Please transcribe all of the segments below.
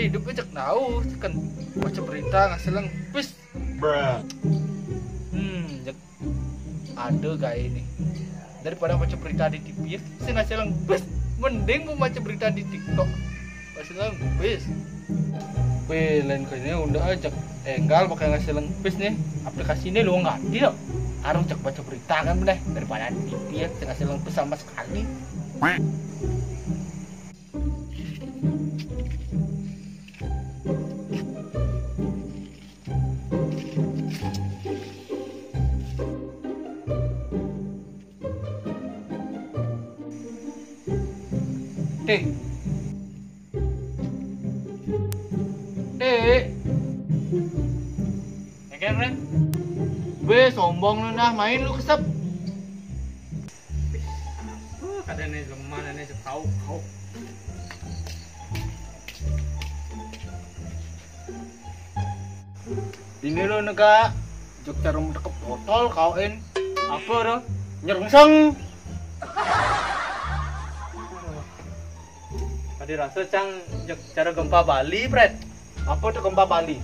hidup cek tahu kan baca berita ngaselang pis cek ada kayak ini daripada baca berita di TV sih ngaselang pis mending mau baca berita di TikTok ngaselang pis lain kayaknya udah ajak tinggal pakai ngaselang pis nih aplikasi ini lu nggak dia harus cek baca berita kan bener daripada di TV ngaselang pis sama sekali. Ren, sombong lu nah main lu kesep. Kadang nih lemah nih tahu kau. Ini lo nega, jok cara mendekap botol kauin apa dah nyerengseng. Tadi rasa cang cara gempa Bali, Fred. Apa tuh gempa Bali?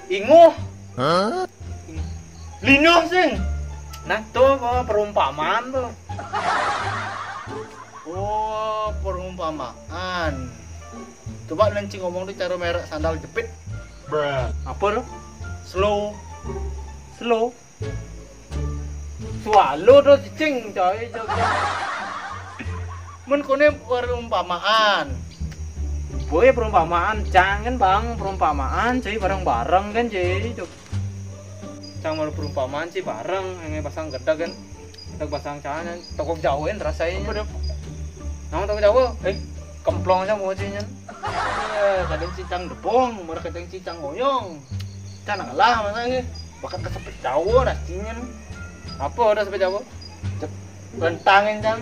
Inguh. Lino sing. Nah tuh perumpamaan tuh. Oh, perumpamaan. Coba lencing ngomong tuh cara merek sandal jepit. Apa tuh? Slow. Swallow tuh cicing coy. Men kone perumpamaan. Boy perumpamaan, jangan bang perumpamaan sih bareng-bareng kan sih. Cang malu perumpamaan sih bareng, yang pasang geda kan, kita pasang cahaya, toko jauhin rasanya. Nang toko jauh, kemplong aja mau cinya. Kadang cicang depong, mereka kadang cicang goyong. Cana lah masanya, bahkan kesepet jauh nasinya. Apa udah sepet jauh? Rentangin cang.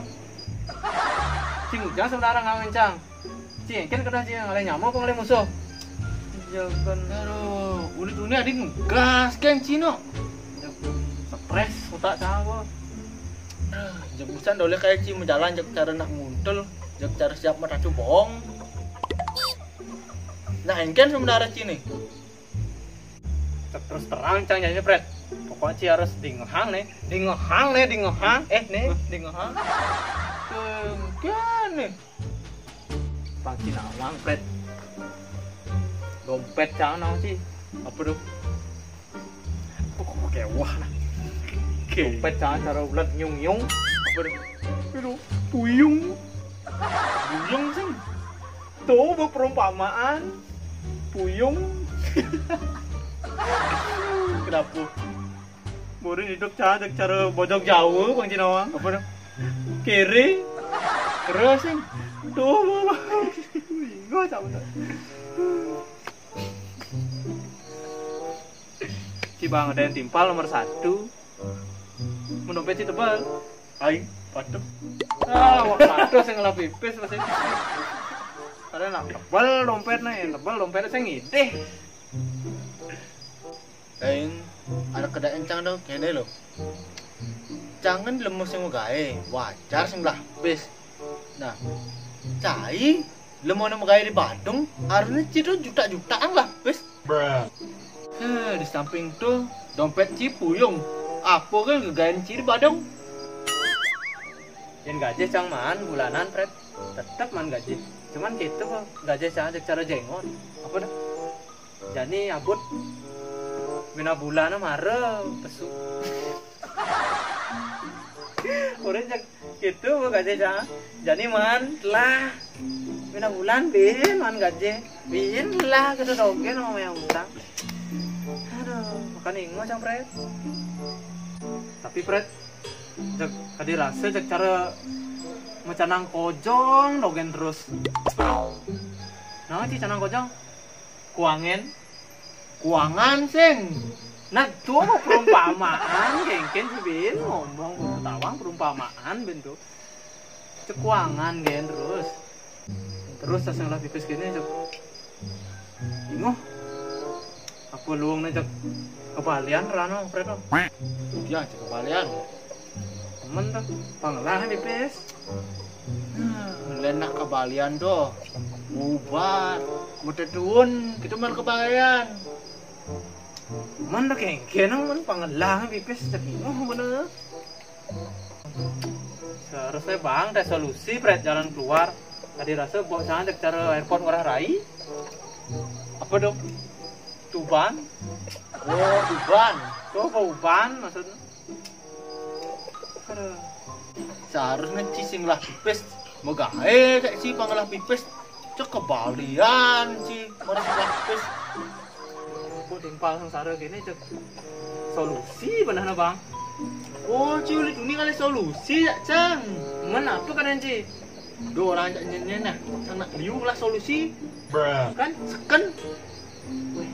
Cing jangan sebenarnya ngawin cang. Cing kan kena cing ngalih nyamuk apa ngalih musuh? Jangan, aduh, ulit adik ngegas kan Cino. Stres otak cang gua. Jebusan dole kayak cing jalan jak cara nak muntul, jak cara siap meracu bohong. Nah, ini kan sebenarnya Cini. Terus terang cang nyanyi Fred. Pokoknya sih harus di ngehang nih. Di ngehang. Kan nih. Bang Cina Awang Fred. Dompet cang nang sih. Apa tuh? Kok kayak wah nah. Dompet cang cara ulat nyung. Apa tuh? Itu puyung sih. Tuh perumpamaan. Puyung. Kenapa? Murid hidup cara bojok jauh Bang Cina Awang. Apa tuh? Kiri. Keras sih. Tuh. Gue cabut. Si Bang ada yang timpal nomor 1. Dompet si tebal. Aing, patok. Patok saya ngelap pipis masih. Karena nak tebal dompetnya, saya ngideh. Aing, ada kedai encang dong, kene lo. Jangan lemes yang gawe, wajar sing lah, bis. Nah, cai lemon yang gawe di Bandung, harusnya cido juta-jutaan lah, bis. Di samping tuh dompet Cipuyung. Apa kan gegain ciri Bandung? Yang gaji cang man bulanan Fred. Tetap man gaji. Cuman gitu kok gaji cang cara jengon. Apa dah? Jadi abut bina bulan marah pesu. Orang cak gitu kok gaji cang. Jadi man lah bina bulan bin man gaji. Bin lah kita dogen sama yang utang. Aduh, makan ingo cang Fred. Tapi Fred, cek tadi rasa cek cara mecanang kojong dogen terus. Nah, ci canang kojong kuangan sing. Nah, tuh perumpamaan gengken si Bin ngomong tawang perumpamaan bentuk. Cek kuangan gen terus. Terus sasang lah pipis gini cek. Ingo. Apa luang nih cek kebalian rano Fred. Ya, cek kebalian. Temen tuh, panglah pipis. Lenak kebalian doh. Ubat, Mudah tuun, kita malah kebahagiaan. Man udah kengkenang man pangelang pipis jadi bener. Seharusnya bang ada solusi pret jalan keluar. Tadi rasa bawa sana dek cara airport Ngurah Rai. Apa dong? Tuban. Oh, Tuban. Tuh Tuban maksudnya. Aduh. Seharusnya cising lah pipis. Moga kayak si pangalah pipis. Cek kebalian sih, mana lah pipis. Puding pal sengsara gini cek solusi benar bang. Oh, ciulit ini kali solusi ya, Cang. Mana apa kan Ci? Dua orang nyanyi nah, sana liu lah solusi. Kan Seken, weh.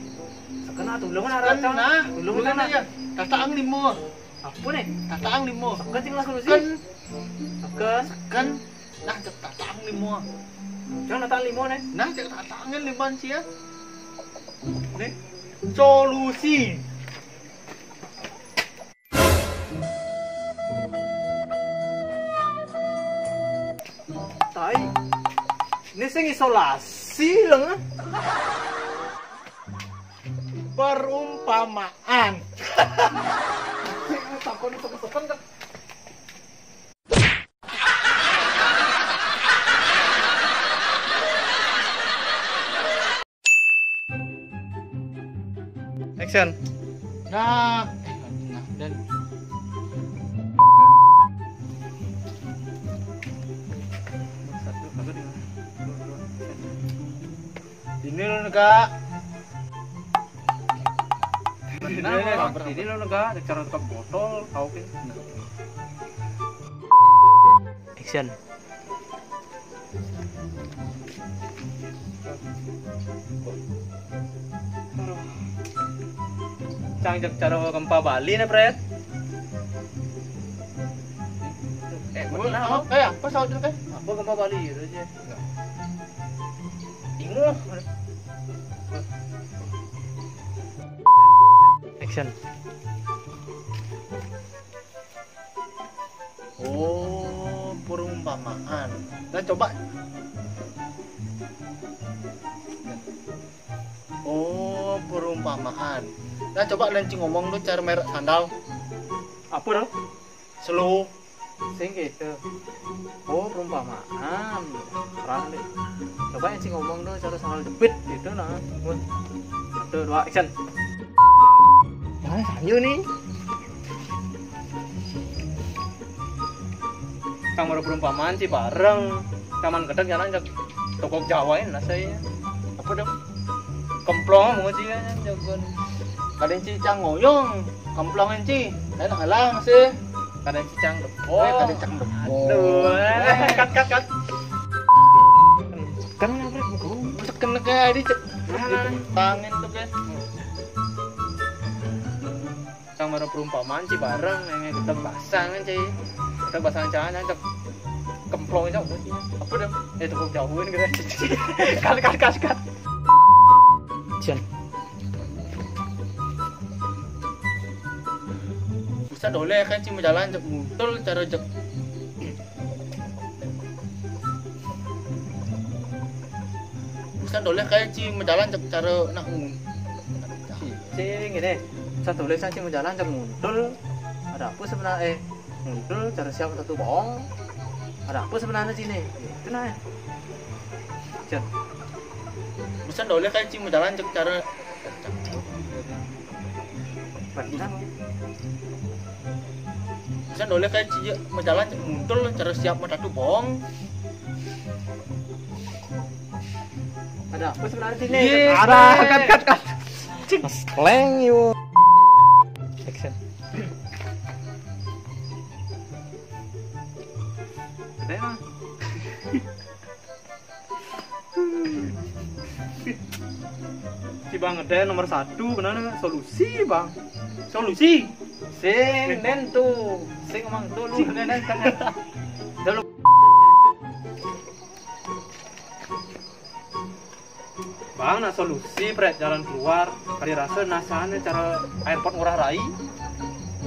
Sekena tulungan seken arah Cang. nah, Tulungan ya. Tataang limo, Apa nih? tataang limo. Seken cing lah solusi. Seken, Seken. seken. Nah, cek tataang limo. Jangan datang limo nih. Nah, cek tataangin liman sih ya. Nih, solusi. Tai. Ini sing isolasi lah. Perumpamaan. Takon kan. Action. Nah, dan Satu, kagak di. ini loh Kak. Ini lo nega, cara tutup botol, kau kan? Action. Cangjak cara gempa Bali nih Pret. Benar Apa saudara kan? apa gempa Bali itu aja. Ingat. Action. Oh, perumpamaan. Nah, coba. Oh, perumpamaan. Nah, coba lencing ngomong tuh cara merek sandal. Apa dong? Slow. Sing gitu. Oh, perumpamaan. Keren deh. Coba yang sih ngomong dong cara soal jepit gitu nah. Satu, dua, action. Nah, sanyu nih. Kamar perumpamaan sih bareng. Taman Gedek jalan jak toko Jawain lah saya. Apa dong? Kemplong mau sih kan jagoan. Kadang cicang ngoyong, kamplongan ci. Enak halang sih. Kadang cicang depo. Kadang cicang depo. Aduh, kat. Kan ngabret buku. Seken kayak di cek. Tangan tuh kan. Kamar perumpamaan sih bareng yang kita pasang kan cuy. Kita pasang jangan cek kemplong aja apa dong? Cukup jauhin gitu. Kat. Jan. Bisa doleh kan cuma jalan cek mutul cara cek. Bisa doleh kayak cuma jalan cek cara nak Cing ini. Saya tulis aja mau jalan cek muncul. Ada apa sebenarnya? Muncul cara siapa satu bohong. Ada apa sebenarnya sini? Itu nah. Jan. Bisa doleh kayak cuma jalan cek cara Bagaimana? bisa doleh kayak cuma jalan cek muncul cara siap mau satu bohong. Ada apa sebenarnya sini? Iya, Ada Pret. kat. Cing. Leng yuk. Action. Ada mah. Si Bang Gede nomor 1 benar solusi Bang. Solusi. Sing nen tuh. Sing emang tuh lu nen kan. Dulu. Bang, nah solusi Pret jalan keluar. Kali rasa nasane cara airport Ngurah Rai.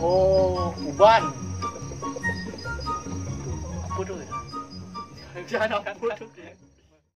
Oh, uban. Apa tuh ya? Jangan apa tuh.